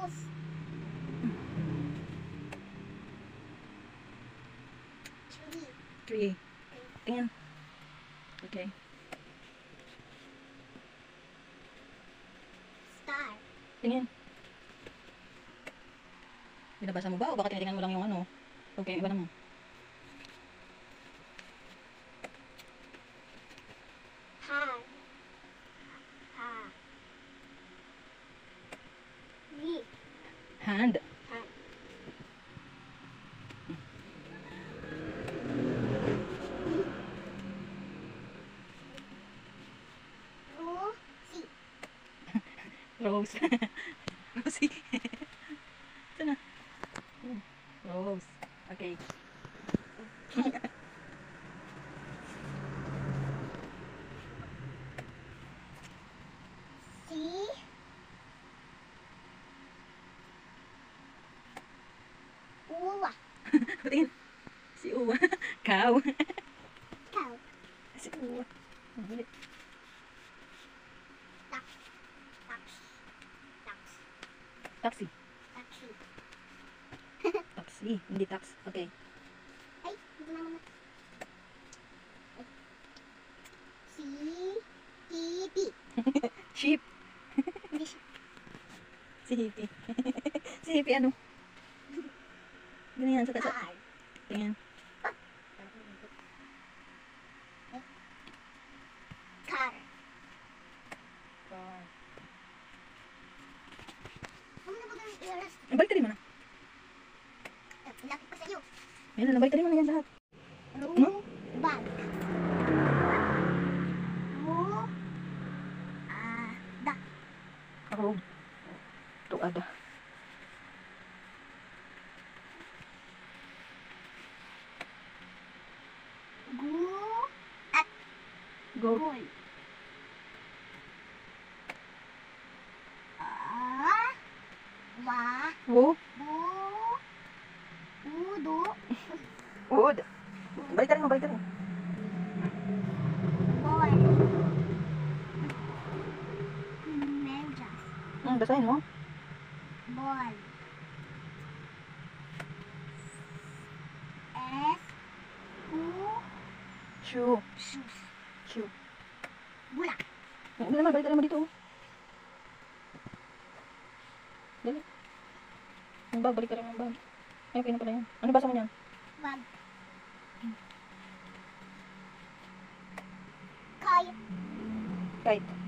Rose. Tree. Tingin. Okay. Star. Tingin. Binabasa mo ba o baka tinitingnan mo lang yung ano? Okay, iba naman. Ha. Ha. V. Hand. Han. Rosie. Rose. Rosie. Ito na. Rose. Okay. C. Uwa. Tingin. Si Uwa. Cow. Cow. Si Uwa. Ang huli. Tax. Tax. Tax. Taxi. Taxi. Taxi. Hindi tax. Okay. Ay, dito na muna. Ay. C. T. P. Sheep. Hindi siya. Si Hippie. Si Hippie ano? Ganyan sa taas. R. Tingin. Car. Ano na ba ng ears? Balik na na. Lapit ko sa iyo. Ayun na, balik na yan lahat. Ano? Bag. Mo. Da. Ako. Tuada. Gu. At. Go. Goal. Wa. Wo. Bu. Udo. Wood. Balik na rin mo, balik na rin. Ball. Medyas. Basahin mo. Ball. S. U. Shoe. Shoes. Shoe. Bulak. Hindi naman, balik na rin mo dito. Dali. Yung bag, balik ka rin yung bag. Ay, okay na pala yan. Ano basa mo niyan? Wag. Kite. Kite.